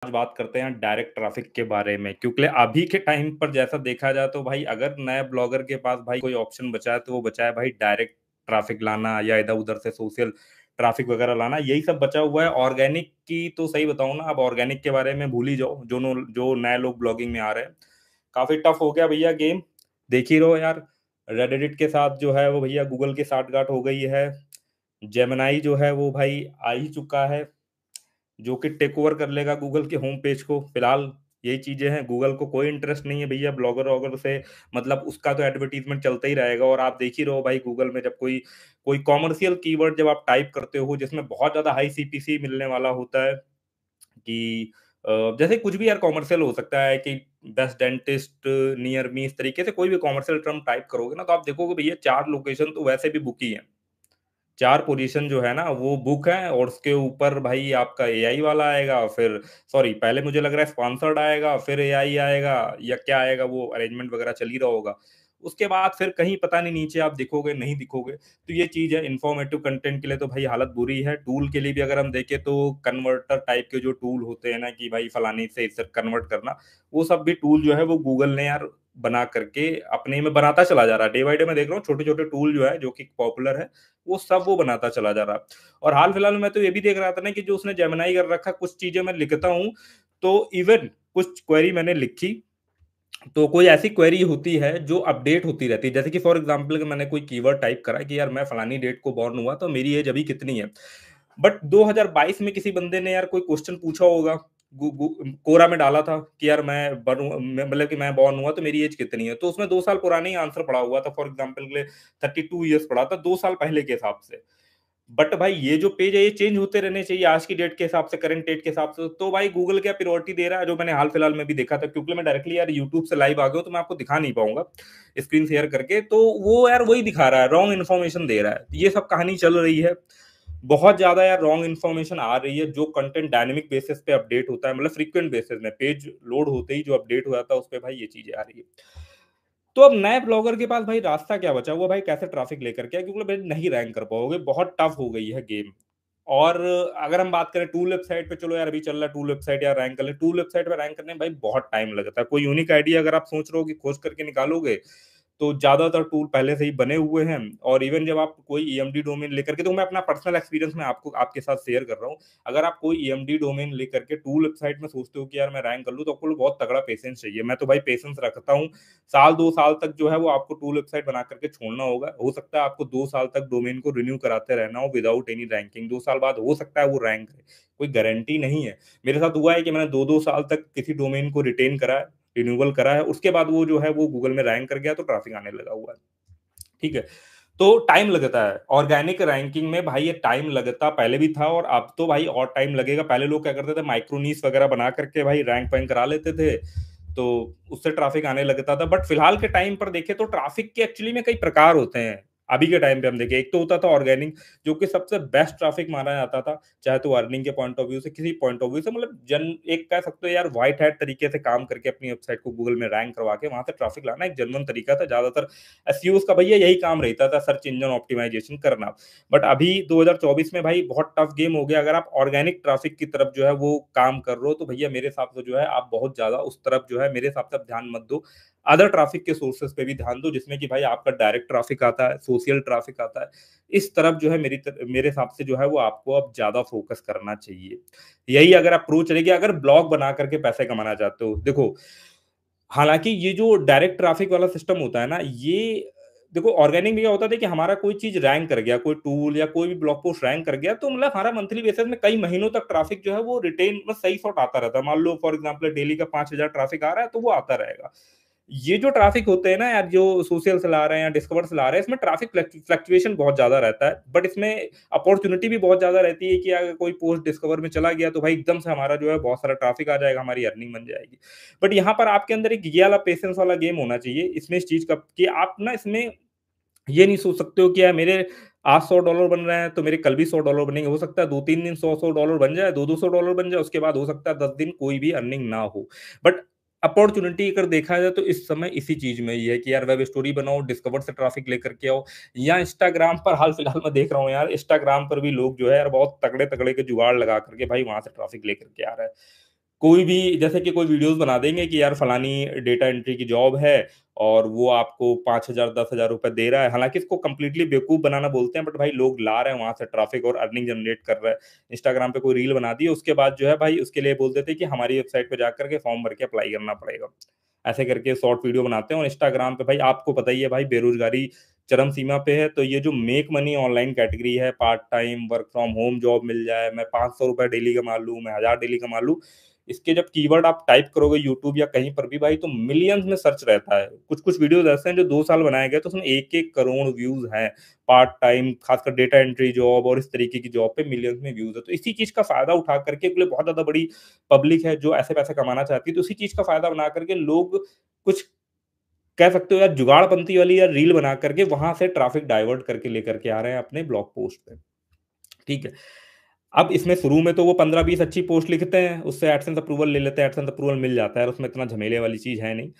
आज बात करते हैं डायरेक्ट ट्रैफिक के बारे में, क्योंकि अभी के टाइम पर जैसा देखा जाए तो भाई अगर नए ब्लॉगर के पास भाई कोई ऑप्शन बचा है तो वो बचा है भाई डायरेक्ट ट्रैफिक लाना या इधर उधर से सोशल ट्रैफिक वगैरह लाना, यही सब बचा हुआ है। ऑर्गेनिक की तो सही बताऊं ना, अब ऑर्गेनिक के बारे में भूल ही जाओ। जो नए लोग ब्लॉगिंग में आ रहे हैं, काफी टफ हो गया भैया गेम। देख ही रहो यार, रेडिट के साथ जो है वो भैया गूगल की साठगांठ हो गई है। जेमिनाई जो है वो भाई आ ही चुका है, जो कि टेक ओवर कर लेगा गूगल के होम पेज को। फिलहाल यही चीजें हैं, गूगल को कोई इंटरेस्ट नहीं है भैया ब्लॉगर वॉगर से, मतलब उसका तो एडवर्टीजमेंट चलता ही रहेगा। और आप देख ही रहो भाई, गूगल में जब कोई कोई कॉमर्शियल कीवर्ड जब आप टाइप करते हो जिसमें बहुत ज्यादा हाई सीपीसी मिलने वाला होता है, कि जैसे कुछ भी यार कॉमर्शियल हो सकता है कि बेस्ट डेंटिस्ट नियर मी, इस तरीके से कोई भी कॉमर्शियल टर्म टाइप करोगे ना तो आप देखोगे भैया 4 लोकेशन तो वैसे भी बुक ही है। 4 पोजीशन जो है ना वो बुक है, और उसके ऊपर भाई आपका एआई वाला आएगा, फिर सॉरी पहले मुझे लग रहा है स्पॉन्सर्ड आएगा, फिर एआई आएगा या क्या आएगा, वो अरेंजमेंट वगैरह चल ही रहा होगा। उसके बाद फिर कहीं पता नहीं नीचे आप दिखोगे नहीं दिखोगे। तो ये चीज है, इंफॉर्मेटिव कंटेंट के लिए तो भाई हालत बुरी है। टूल के लिए भी अगर हम देखें तो कन्वर्टर टाइप के जो टूल होते हैं ना, कि भाई फलानी से इसे कन्वर्ट करना, वो सब भी टूल जो है वो गूगल ने यार बना करके अपने में बनाता चला जा रहा है। डे बाय डे मैं देख रहा हूँ छोटे छोटे टूल जो है जो कि पॉपुलर है, वो सब वो बनाता चला जा रहा है। और हाल फिलहाल में मैं तो ये भी देख रहा था ना कि जो उसने जेमिनाई कर रखा, कुछ चीजें मैं लिखता हूँ तो इवन कुछ क्वेरी मैंने लिखी तो कोई ऐसी क्वेरी होती है जो अपडेट होती रहती है। जैसे कि फॉर एग्जांपल मैंने कोई कीवर्ड टाइप करा कि यार मैं फलानी डेट को बॉर्न हुआ तो मेरी एज अभी कितनी है, बट 2022 में किसी बंदे ने यार कोई क्वेश्चन पूछा होगा, कोरा में डाला था कि यार मतलब कि मैं बॉर्न हुआ तो मेरी एज कितनी है, तो उसमें 2 साल पुराना ही आंसर पड़ा हुआ था। फॉर एग्जाम्पल के लिए 32 ईयर्स पड़ा था 2 साल पहले के हिसाब से। बट भाई ये जो पेज है ये चेंज होते रहने चाहिए आज की डेट के हिसाब से, करंट डेट के हिसाब से। तो भाई गूगल क्या प्रायोरिटी दे रहा है, जो मैंने हाल फिलहाल में भी देखा था, क्योंकि मैं डायरेक्टली यार यूट्यूब से लाइव आ गया हूं तो मैं आपको दिखा नहीं पाऊंगा स्क्रीन शेयर करके, तो वो यार वही दिखा रहा है, रॉन्ग इन्फॉर्मेशन दे रहा है। ये सब कहानी चल रही है, बहुत ज्यादा यार रॉन्ग इन्फॉर्मेशन आ रही है। जो कंटेंट डायनेमिक बेसिस पे अपडेट होता है, मतलब फ्रीक्वेंट बेसिस में पेज लोड होते ही जो अपडेट हो जाता है उस पे भाई ये चीजें आ रही है। तो अब नए ब्लॉगर के पास भाई रास्ता क्या बचा हुआ भाई, कैसे ट्रैफिक लेकर के आए? क्योंकि भाई नहीं रैंक कर पाओगे, बहुत टफ हो गई है गेम। और अगर हम बात करें टूल वेबसाइट पे, चलो यार अभी चल रहा है टूल वेबसाइट, या रैंक कर ले, टूल वेबसाइट पे रैंक करने में भाई बहुत टाइम लगता है। कोई यूनिक आइडिया अगर आप सोच रहे हो कि खोज करके निकालोगे, तो ज्यादातर टूल पहले से ही बने हुए हैं। और इवन जब आप कोई ईएमडी डोमेन लेकर के, तो मैं अपना पर्सनल एक्सपीरियंस में आपको आपके साथ शेयर कर रहा हूँ। अगर आप कोई ईएमडी डोमेन लेकर के टूल वेबसाइट में सोचते हो कि यार मैं रैंक कर लूँ, तो आपको बहुत तगड़ा पेशेंस चाहिए। मैं तो भाई पेशेंस रखता हूँ, 1 2 साल तक जो है वो आपको टूल वेबसाइट बना करके छोड़ना होगा। हो सकता है आपको 2 साल तक डोमेन को रिन्यू कराते रहना हो विदाउट एनी रैंकिंग। 2 साल बाद हो सकता है वो रैंक है, कोई गारंटी नहीं है। मेरे साथ हुआ है कि मैंने 2 2 साल तक किसी डोमेन को रिटेन करा है, रिन्यूअल करा है, उसके बाद वो जो है वो गूगल में रैंक कर गया तो ट्रैफिक आने लगा हुआ है। ठीक है, तो टाइम लगता है ऑर्गेनिक रैंकिंग में भाई, ये टाइम लगता पहले भी था और अब तो भाई और टाइम लगेगा। पहले लोग क्या करते थे, माइक्रोनीस वगैरह बना करके भाई रैंक वैंक करा लेते थे, तो उससे ट्रैफिक आने लगता था। बट फिलहाल के टाइम पर देखें तो ट्रैफिक के एक्चुअली में कई प्रकार होते हैं। अभी के टाइम पे हम देखें, एक तो होता था ऑर्गेनिक, जो कि सबसे बेस्ट ट्रैफिक माना जाता था, चाहे तो अर्निंग के पॉइंट ऑफ व्यू से, किसी पॉइंट ऑफ व्यू से, मतलब जन एक कह सकते हो यार व्हाइट हैट तरीके से काम करके अपनी वेबसाइट को गूगल में रैंक करवा के वहां से ट्रैफिक लाना एक जनरल तरीका था। ज्यादातर एसईओ का भैया यही काम रहता था, सर्च इंजन ऑप्टिमाइजेशन करना। बट अभी 2024 में भाई बहुत टफ गेम हो गया। अगर आप ऑर्गेनिक ट्रैफिक की तरफ जो है वो काम कर रहे हो, तो भैया मेरे हिसाब से जो है आप बहुत ज्यादा उस तरफ जो है मेरे हिसाब से आप ध्यान मत दो। अदर ट्रैफिक के सोर्सेज पे भी ध्यान दो, जिसमें कि भाई आपका डायरेक्ट ट्रैफिक आता है, सोशल ट्रैफिक आता है। इस तरफ जो है मेरे हिसाब से जो है वो आपको अब ज्यादा फोकस करना चाहिए। यही अगर अप्रोच रहेगी, अगर ब्लॉग बना करके पैसे कमाना चाहते हो। देखो, हालांकि ये जो डायरेक्ट ट्रैफिक वाला सिस्टम होता है ना, ये देखो ऑर्गेनिक में क्या होता था कि हमारा कोई चीज रैंक कर गया, कोई टूल या कोई भी ब्लॉग पोस्ट रैंक कर गया, तो मतलब हमारा मंथली बेसिस में कई महीनों तक ट्रैफिक जो है वो रिटेन में सही शॉट आता रहता है। मान लो फॉर एग्जांपल डेली का 5,000 ट्रैफिक आ रहा है तो वो आता रहेगा। ये जो ट्रैफिक होते हैं ना यार, जो सोशल से ला रहे हैं या डिस्कवर से ला रहे हैं, इसमें ट्रैफिक फ्लक्चुएशन बहुत ज्यादा रहता है। बट इसमें अपॉर्चुनिटी भी बहुत ज्यादा रहती है कि अगर कोई पोस्ट डिस्कवर में चला गया तो भाई एकदम से हमारा जो है बहुत सारा ट्रैफिक आ जाएगा, हमारी अर्निंग बन जाएगी। बट यहाँ पर आपके अंदर एक ये वाला पेशेंस वाला गेम होना चाहिए इसमें, इस चीज का कि आप ना इसमें ये नहीं सोच सकते हो कि यार मेरे आज $100 बन रहे हैं तो मेरे कल भी $100 बनेंगे। हो सकता है 2 3 दिन $100 बन जाए, 200 $200 बन जाए, उसके बाद हो सकता है 10 दिन कोई भी अर्निंग ना हो। बट अपॉर्चुनिटी अगर देखा जाए तो इस समय इसी चीज में ही है कि यार वेब स्टोरी बनाओ, डिस्कवर से ट्रैफिक लेकर के आओ, या इंस्टाग्राम पर हाल फिलहाल मैं देख रहा हूँ यार, इंस्टाग्राम पर भी लोग जो है यार बहुत तगड़े तगड़े के जुगाड़ लगा करके भाई वहां से ट्रैफिक लेकर के आ रहे हैं। कोई भी जैसे कि कोई वीडियोस बना देंगे कि यार फलानी डेटा एंट्री की जॉब है और वो आपको 5,000 10,000 रुपए दे रहा है। हालाँकि इसको कंप्लीटली बेवकूफ़ बनाना बोलते हैं, बट भाई लोग ला रहे हैं वहाँ से ट्रैफ़िक और अर्निंग जनरेट कर रहा है। इंस्टाग्राम पे कोई रील बना दी, उसके बाद जो है भाई उसके लिए बोल देते हैं कि हमारी वेबसाइट पे जाकर के फॉर्म भर के अप्लाई करना पड़ेगा। ऐसे करके शॉर्ट वीडियो बनाते हैं और इंस्टाग्राम पे भाई आपको पता ही है भाई बेरोज़गारी चरम सीमा पे है, तो ये जो मेक मनी ऑनलाइन कैटेगरी है, part time work from home job मिल जाए, मैं ₹500 डेली कमा लूँ, मैं 1000 डेली कमा लूँ, इसके जब कीवर्ड आप टाइप करोगे यूट्यूब या कहीं पर भी भाई तो मिलियंस में सर्च रहता है। कुछ-कुछ वीडियोज़ ऐसे हैं जो 2 साल बनाए गए तो उसमें 1-1 करोड़ व्यूज़ हैं। पार्ट टाइम खासकर डेटा एंट्री जॉब और इस तरीके की जॉब पे मिलियंस में व्यूज़ है। तो इसी चीज़ का फ़ायदा उठा करके के लिए बहुत ज़्यादा बड़ी पब्लिक है जो ऐसे पैसे कमाना चाहती है। तो इसी चीज़ का फ़ायदा बना करके लोग कुछ कह सकते हो यार जुगाड़पंती वाली या रील बना करके वहाँ से ट्रैफ़िक डाइवर्ट करके लेकर के आ रहे हैं अपने ब्लॉग पोस्ट पे। ठीक है। अब इसमें शुरू में तो वो 15-20 अच्छी पोस्ट लिखते हैं, उससे एडसेंस अप्रूवल ले लेते हैं, एडसेंस अप्रूवल मिल जाता है और उसमें इतना झमेले वाली चीज़ है नहीं।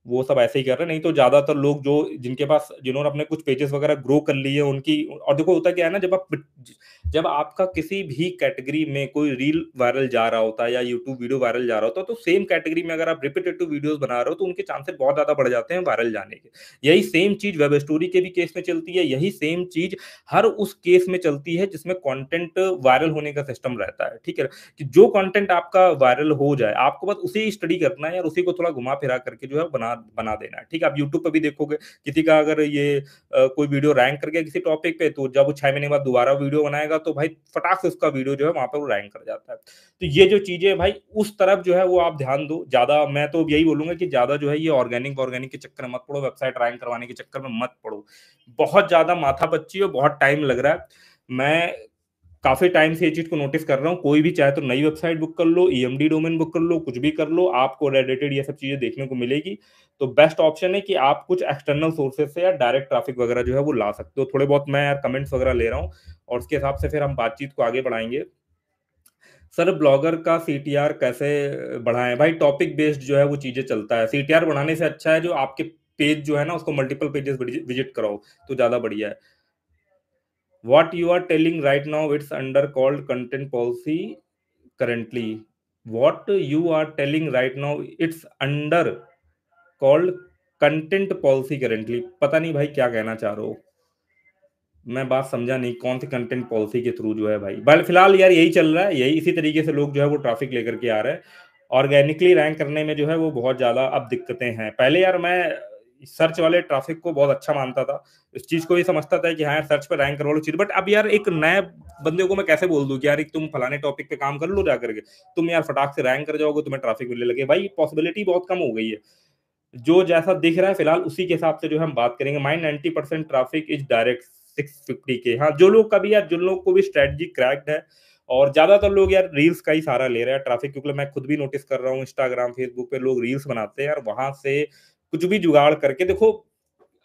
वो सब ऐसे ही कर रहे हैं, नहीं तो ज़्यादातर लोग जो जिनके पास जिन्होंने अपने कुछ पेजेज़ वगैरह ग्रो कर लिए उनकी और देखो होता क्या है ना जब आपका किसी भी कैटेगरी में कोई रील वायरल जा रहा होता है या यूट्यूब वीडियो वायरल जा रहा होता है, तो सेम कैटेगरी में अगर आप रिपिटेटिव वीडियोज़ बना रहे हो, तो उनके चांसेस बहुत ज़्यादा बढ़ जाते हैं वायरल जाने के। यही सेम चीज़ वेब स्टोरी के भी केस में चलती है, यही सेम चीज़ हर उस केस में चलती है जिसमें कंटेंट वायरल होने का सिस्टम रहता है, ठीक है? कि जो कंटेंट आपका वायरल हो जाए, आपको बस उसे ही स्टडी करना है और उसी को थोड़ा घुमा-फिरा करके जो है बना बना देना है, ठीक है? आप यूट्यूब पे भी देखोगे, किसी का अगर ये कोई वीडियो रैंक कर गया किसी टॉपिक पे, तो जब वो 6 महीने बाद दोबारा वीडियो बनाएगा, तो भाई फटाक से उसका वीडियो जो है वहाँ पे वो रैंक कर जाता है। तो ये जो चीज़ें भाई उस तरफ जो है वो आप ध्यान दो, ज़्यादा मैं तो यही बोलूँगा कि ज़्यादा जो है ये ऑर्गेनिक के चक्कर में मत पड़ो, वेबसाइट रैंक करवाने के चक्कर में मत पड़ो। बहुत ज़्यादा माथापच्ची और बहुत टाइम लग रहा है। मैं काफ़ी टाइम से ये चीज़ को नोटिस कर रहा हूँ, कोई भी चाहे तो नई वेबसाइट बुक कर लो, ईएमडी डोमेन बुक कर लो, कुछ भी कर लो, आपको रेडिटेड ये सब चीज़ें देखने को मिलेगी। तो बेस्ट ऑप्शन है कि आप कुछ एक्सटर्नल सोर्सेज़ से या डायरेक्ट ट्रैफ़िक वगैरह जो है वो ला सकते हो। थोड़े बहुत मैं यार कमेंट्स वगैरह ले रहा हूँ और उसके हिसाब से फिर हम बातचीत को आगे बढ़ाएँगे। सर ब्लॉगर का सीटीआर कैसे बढ़ाएँ? भाई टॉपिक बेस्ड जो है वो चीज़ें चलता है। सीटीआर बढ़ाने से अच्छा है जो आपके पेज जो है ना उसको मल्टीपल पेजेज़ विज़िट कराओ, तो ज़्यादा बढ़िया है। What you are telling right now, it's under called content policy currently. What you are telling right now, it's under called content policy currently. पता नहीं भाई क्या कहना चाह रहे हो? मैं बात समझा नहीं कौन सी कंटेंट पॉलिसी के थ्रू जो है भाई। बल फिलहाल यार यही चल रहा है, यही इसी तरीके से लोग जो है वो ट्रैफिक लेकर के आ रहे हैं। ऑर्गेनिकली रैंक करने में जो है वो बहुत ज़्यादा अब दिक्कतें हैं। पहले यार मैं सर्च वाले ट्रैफिक को बहुत अच्छा मानता था। इस चीज़ को ये समझता था कि हाँ, यार सर्च पे रैंक करवा लो चीज़, बट अब यार एक नए बंदे को मैं कैसे बोल दूँ कि यार एक तुम फलाने टॉपिक पे काम कर लो जा करके। तुम यार फटाक से रैंक कर जाओगे, तुम्हें ट्रैफिक मिलने लगे। भाई पॉसिबिलिटी बहुत कम हो गई है। जो जैसा दिख रहा है फिलहाल उसी के हिसाब से जो है हम बात करेंगे। माई 90% ट्रैफिक इज़ डायरेक्ट 650 के। हाँ, जो लोग का भी यार जिन लोगों को भी स्ट्रैटेजी क्रैक्ड है और ज़्यादातर लोग यार रील्स का ही सहारा ले रहे हैं ट्रैफिक, क्योंकि मैं खुद भी नोटिस कर रहा हूँ इंस्टाग्राम, फेसबुक पे लोग रील्स बनाते हैं यार वहाँ से कुछ भी जुगाड़ करके देखो।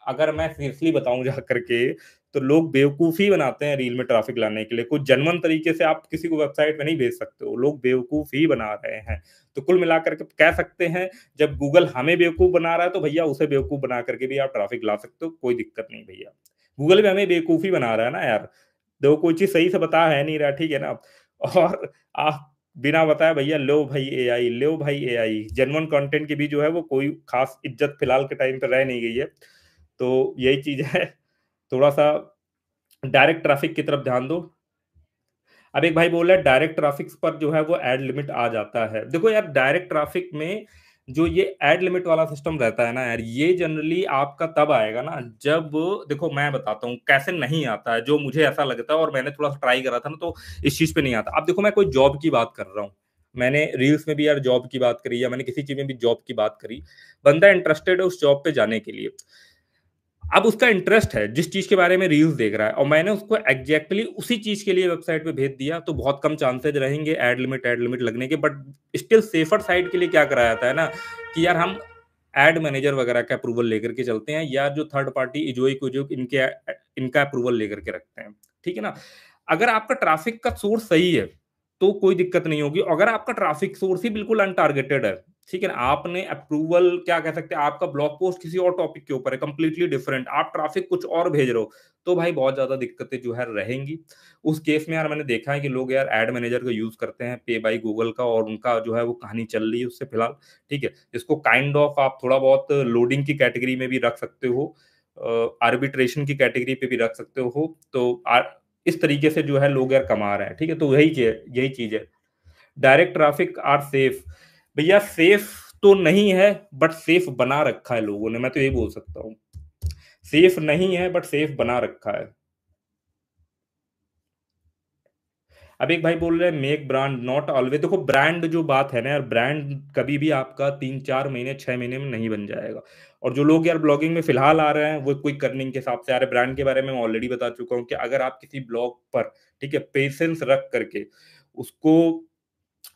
अगर मैं सीरियसली बताऊँ जा करके, तो लोग बेवकूफ़ी बनाते हैं रील में ट्रैफ़िक लाने के लिए। कुछ जेन्युइन तरीके से आप किसी को वेबसाइट पे नहीं भेज सकते हो, लोग बेवकूफ़ ही बना रहे हैं। तो कुल मिलाकर के कह सकते हैं, जब गूगल हमें बेवकूफ़ बना रहा है, तो भैया उसे बेवकूफ़ बना करके भी आप ट्रैफ़िक ला सकते हो, कोई दिक्कत नहीं भैया। गूगल भी हमें बेवकूफ़ ही बना रहा है ना यार। देखो कोई चीज़ सही से बता है नहीं रहा, ठीक है ना? और आप बिना बताए भैया लो भाई एआई, लो भाई एआई। जेन्युइन कंटेंट की भी जो है वो कोई ख़ास इज़्ज़त फिलहाल के टाइम पे रह नहीं गई है। तो यही चीज़ है, थोड़ा-सा डायरेक्ट ट्रैफ़िक की तरफ ध्यान दो। अब एक भाई बोल रहा है डायरेक्ट ट्रैफ़िक पर जो है वो एड लिमिट आ जाता है। देखो यार डायरेक्ट ट्रैफ़िक में जो ये एड लिमिट वाला सिस्टम रहता है ना यार, ये जनरली आपका तब आएगा ना जब देखो मैं बताता हूँ कैसे नहीं आता है, जो मुझे ऐसा लगता है और मैंने थोड़ा-सा ट्राई करा था ना तो इस चीज़ पे नहीं आता। अब देखो मैं कोई जॉब की बात कर रहा हूँ, मैंने रील्स में भी यार जॉब की बात करी या मैंने किसी चीज़ में भी जॉब की बात करी, बंदा इंटरेस्टेड है उस जॉब पे जाने के लिए। अब उसका इंटरेस्ट है, जिस चीज़ के बारे में रील्स देख रहा है और मैंने उसको एग्ज़ैक्टली उसी चीज़ के लिए वेबसाइट पे भेज दिया, तो बहुत कम चांसेज़ रहेंगे एड लिमिट लगने के। बट स्टिल सेफर साइड के लिए क्या करा जाता है ना, कि यार हम एड मैनेजर वगैरह का अप्रूवल लेकर के चलते हैं या जो थर्ड पार्टी इज़ोइक-विज़ोइक इनका अप्रूवल लेकर के रखते हैं। ठीक है ना? अगर आपका ट्रैफ़िक का सोर्स सही है, तो कोई दिक्कत नहीं होगी। अगर आपका ट्रैफ़िक सोर्स ही बिल्कुल अनटारगेटेड है, ठीक है ना? आपने अप्रूवल क्या कह सकते हैं, आपका ब्लॉग पोस्ट किसी और टॉपिक के ऊपर है, कंप्लीटली डिफरेंट, आप ट्रैफ़िक कुछ और भेज रहे हो, तो भाई बहुत ज़्यादा दिक्कतें जो है रहेंगी। उस केस में यार मैंने देखा है कि लोग यार एड मैनेजर का यूज़ करते हैं, पे बाय गूगल का, और उनका जो है वो कहानी चल रही है उससे फिलहाल, ठीक है? इसको काइंड ऑफ आप थोड़ा बहुत लोडिंग की कैटेगरी में भी रख सकते हो, आर्बिट्रेशन की कैटेगरी पे भी रख सकते हो, तो इस तरीके से जो है लोग यार कमा रहे हैं, ठीक है? तो यही चीज़ है। Direct traffic are safe. भैया सेफ तो नहीं है, बट सेफ बना रखा है लोगों ने, मैं तो यही बोल सकता हूँ। सेफ नहीं है बट सेफ बना रखा है। अब एक भाई बोल रहे हैं मेक ब्रांड नॉट ऑलवेज, देखो ब्रांड जो बात है ना यार, ब्रांड कभी भी आपका 3-4 महीने 6 महीने में नहीं बन जाएगा। और जो लोग यार ब्लॉगिंग में फिलहाल आ रहे हैं वो क्विक अर्निंग के हिसाब से आ रहे हैं। ब्रांड के बारे में मैं ऑलरेडी बता चुका हूँ कि अगर आप किसी ब्लॉग पर, ठीक है, पेशेंस रख करके उसको,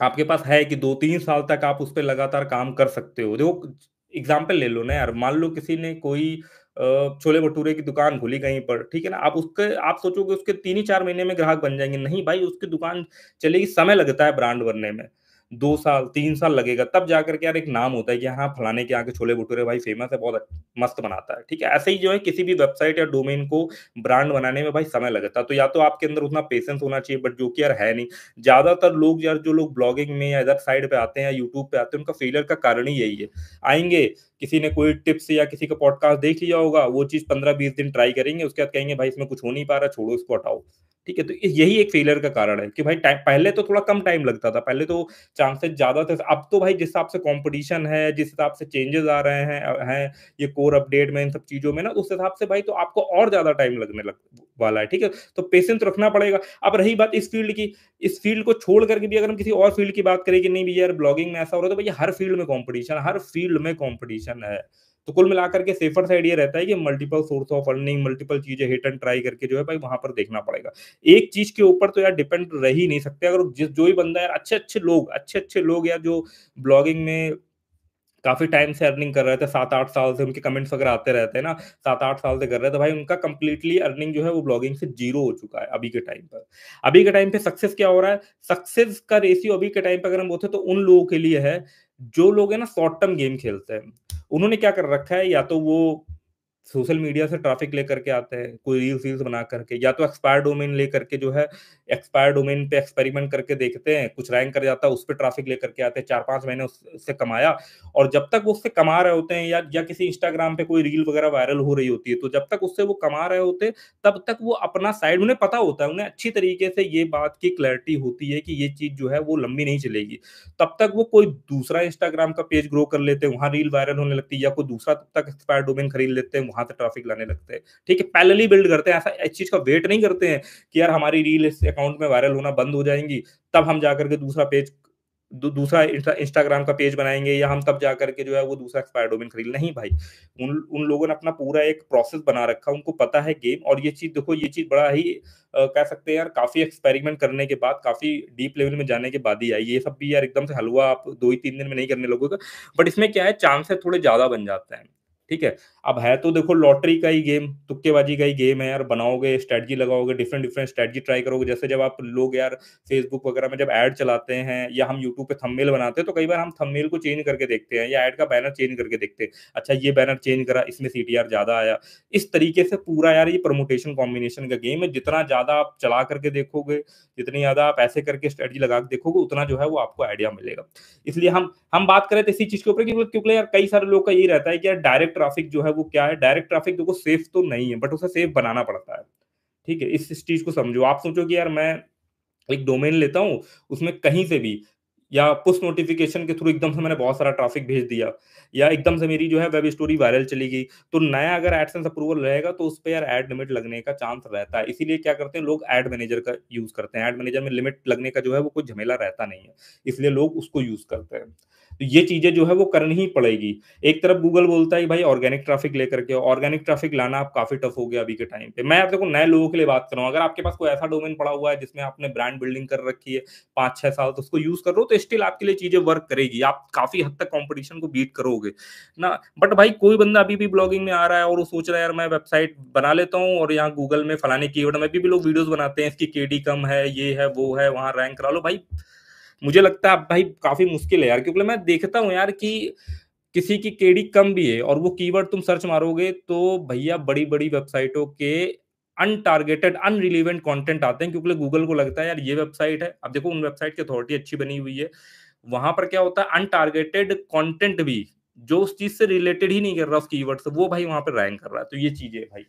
आपके पास है कि 2-3 साल तक आप उस पे लगातार काम कर सकते हो। देखो एग्ज़ाम्पल ले लो ना यार, मान लो किसी ने कोई छोले-भटूरे की दुकान खोली कहीं पर, ठीक है ना? आप सोचोगे उसके 3 ही 4 महीने में ग्राहक बन जाएँगे, नहीं भाई उसकी दुकान चलेगी, समय लगता है ब्रांड बनने में। 2 साल, 3 साल लगेगा, तब जाकर के यार एक नाम होता है कि हाँ, फलाने के यहाँ के छोले-भटूरे भाई फ़ेमस है, बहुत मस्त बनाता है, ठीक है? ऐसे ही जो है किसी भी वेबसाइट या डोमेन को ब्रांड बनाने में भाई समय लगता है। तो या तो आपके अंदर उतना पेशेंस होना चाहिए, बट जो कि यार है नहीं। ज़्यादातर लोग यार, जो लोग ब्लॉगिंग में या इधर साइड पे आते हैं या यूट्यूब पे आते हैं, उनका फेलियर का कारण ही यही है। आएँगे, किसी ने कोई टिप्स या किसी का पॉडकास्ट देख लिया होगा, वो चीज़ 15-20 दिन ट्राई करेंगे, उसके बाद कहेंगे भाई इसमें कुछ हो नहीं पा रहा, छोड़ो इसको हटाओ। ठीक है? तो यही एक फेलियर का कारण है कि भाई टाइम, पहले तो थोड़ा कम टाइम लगता था, पहले तो चांसेस ज़्यादा थे। अब तो भाई जिस हिसाब से कॉम्पिटिशन है, जिस हिसाब से चेंजेज़ आ रहे हैं ये कोर अपडेट में, इन सब चीज़ों में ना, उस हिसाब से भाई तो आपको और ज़्यादा टाइम लगने लग वाला है, ठीक है? तो पेशेंस रखना पड़ेगा। अब रही बात इस फील्ड की, इस फील्ड को छोड़ करके भी अगर हम किसी और फील्ड की बात करें कि नहीं भैया यार ब्लॉगिंग में ऐसा हो रहा है, तो भैया हर फील्ड में कॉम्पिटिशन है। तो कुल मिलाकर के सेफर साइड ये रहता है कि multiple source of earning, multiple चीजें हिट एंड ट्राई करके जो है भाई वहां पर देखना पड़ेगा। एक चीज के ऊपर तो यार डिपेंड रह ही नहीं सकते। अगर जिस जो ही बंदा यार, अच्छे अच्छे लोग यार जो ब्लॉगिंग में काफ़ी टाइम से अर्निंग कर रहे थे, 7-8 साल से उनके कमेंट्स वगैरह आते रहते हैं ना, 7-8 साल से कर रहे हैं, तो भाई उनका कंप्लीटली अर्निंग जो है वो ब्लॉगिंग से ज़ीरो हो चुका है अभी के टाइम पर। अभी के टाइम पे सक्सेस क्या हो रहा है? सक्सेस का रेशियो अभी के टाइम पे अगर हम बोलते हैं तो उन लोगों के लिए है, जो लोग है ना शॉर्ट टर्म गेम खेलते हैं। उन्होंने क्या कर रखा है, या तो वो सोशल मीडिया से ट्रैफ़िक लेकर के आते हैं, कोई रील्स-वील्स बना कर के, या तो एक्सपायर डोमेन लेकर के जो है, एक्सपायर डोमेन पे एक्सपेरिमेंट करके देखते हैं, कुछ रैंक कर जाता है, उस पे ट्रैफ़िक लेकर के आते हैं, 4-5 महीने उससे कमाया, और जब तक वो उससे कमा रहे होते हैं, या किसी इंस्टाग्राम पे कोई रील वगैरह वायरल हो रही होती है, तो जब तक उससे वो कमा रहे होते हैं, तब तक वो अपना साइड, उन्हें पता होता है, उन्हें अच्छी तरीके से ये बात की क्लैरिटी होती है कि ये चीज़ जो है वो लंबी नहीं चलेगी। तब तक वो कोई दूसरा इंस्टाग्राम का पेज ग्रो कर लेते हैं, वहाँ रील वायरल होने लगती है, या कोई दूसरा तब तक एक्सपायर डोमेन खरीद लेते हैं, वहाँ से ट्रैफ़िक लाने लगते हैं। ठीक है? पैरेलली बिल्ड करते हैं, ऐसा इस चीज़ का वेट नहीं करते हैं कि यार हमारी रील इस अकाउंट में वायरल होना बंद हो जाएँगी, तब हम जाकर के दूसरा पेज, दूसरा इंस्टाग्राम का पेज बनाएँगे, या हम तब जाकर के जो है वो दूसरा एक्सपायर डोमेन खरीद, नहीं भाई। उन उन लोगों ने अपना पूरा एक प्रोसेस बना रखा है, उनको पता है गेम, और ये चीज़ देखो, ये चीज़ बड़ा ही कह सकते हैं यार, काफ़ी एक्सपेरिमेंट करने के बाद, काफ़ी डीप लेवल में जाने के बाद ही आई। ये सब भी यार एकदम से हलवा आप 2 ही 3 दिन में नहीं करने लगोगे। बट इसमें क्या है, चांसेस थोड़े ज़्यादा बन जाते हैं। ठीक है? अब है तो देखो लॉटरी का ही गेम, तुक्केबाजी का ही गेम है यार, बनाओगे, स्ट्रैटेजी लगाओगे, डिफरेंट स्ट्रैटेजी ट्राई करोगे। जैसे जब आप लोग यार फेसबुक वगैरह में जब ऐड चलाते हैं, या हम यूट्यूब पे थंबनेल बनाते हैं, तो कई बार हम थंबनेल को चेंज करके देखते हैं, या ऐड का बैनर चेंज करके देखते हैं। अच्छा ये बैनर चेंज करा, इसमें सीटीआर ज़्यादा आया। इस तरीके से पूरा यार ये परम्यूटेशन कॉम्बिनेशन का गेम है। जितना ज़्यादा आप चला करके देखोगे, जितनी ज़्यादा आप ऐसे करके स्ट्रैटेजी लगा के देखोगे, उतना जो है वो आपको आइडिया मिलेगा। इसलिए हम बात करें तो इसी चीज़ के ऊपर, क्योंकि यार कई सारे लोगों का यही रहता है कि यार डायरेक्ट ट्रैफिक जो है वो क्या है, डायरेक्ट ट्रैफिक देखो सेफ तो नहीं है, बट उसे सेफ बनाना पड़ता है। ठीक है? इस चीज़ को समझो। आप सोचो कि यार मैं एक डोमेन लेता हूँ, उसमें कहीं से भी, या पुश नोटिफ़िकेशन के थ्रू एकदम से मैंने बहुत सारा ट्रैफ़िक भेज दिया, या एकदम से मेरी जो है वेब स्टोरी वायरल चली गई, तो नया अगर एडसेंस अप्रूवल रहेगा तो उसपे यार एड लिमिट लगने का चांस रहता है। इसीलिए क्या करते हैं लोग, एड मैनेजर का यूज़ करते हैं। एड मैनेजर में लिमिट लगने का जो है वो कोई झमेला रहता नहीं है, इसलिए लोग उसको यूज़ करते हैं। तो ये चीज़ें जो है वो करनी ही पड़ेगी। एक तरफ गूगल बोलता है कि भाई ऑर्गेनिक ट्रैफ़िक लेकर के आओ, ऑर्गेनिक ट्रैफ़िक लाना अब काफ़ी टफ़ हो गया अभी के टाइम पे। मैं अब देखो नए लोगों के लिए बात कर रहा हूँ, अगर आपके पास कोई ऐसा डोमेन पड़ा हुआ है जिसमें आपने ब्रांड बिल्डिंग कर रखी है, 5-6 साल तो उसको यूज़ कर रहे हो, तो स्टिल आपके लिए चीज़ें वर्क करेगी। आप काफ़ी हद तक कॉम्पिटिशन को बीट करोगे ना। बट भाई कोई बंदा अभी भी ब्लॉगिंग में आ रहा है और वो सोच रहा है यार मैं वेबसाइट बना लेता हूँ, और यहाँ गूगल में फलाने कीवर्ड में, अभी भी लोग वीडियोज़ बनाते हैं, इसकी केडी कम है, ये है, वो है, वहाँ रैंक करा लो। भाई मुझे लगता है अब भाई काफ़ी मुश्किल है यार, क्योंकि मैं देखता हूँ यार कि किसी की केडी कम भी है और वो कीवर्ड तुम सर्च मारोगे तो भैया बड़ी-बड़ी वेबसाइटों के अनटारगेटेड, अनरिलेवेंट कंटेंट आते हैं, क्योंकि गूगल को लगता है यार ये वेबसाइट है। अब देखो उन वेबसाइट की अथॉरिटी अच्छी बनी हुई है। वहाँ पर क्या होता है, अनटारगेटेड कंटेंट भी जो उस चीज़ से रिलेटेड ही नहीं कर रहा उस कीवर्ड से, वो भाई वहाँ पे रैंक कर रहा है। तो ये चीज़ें है भाई।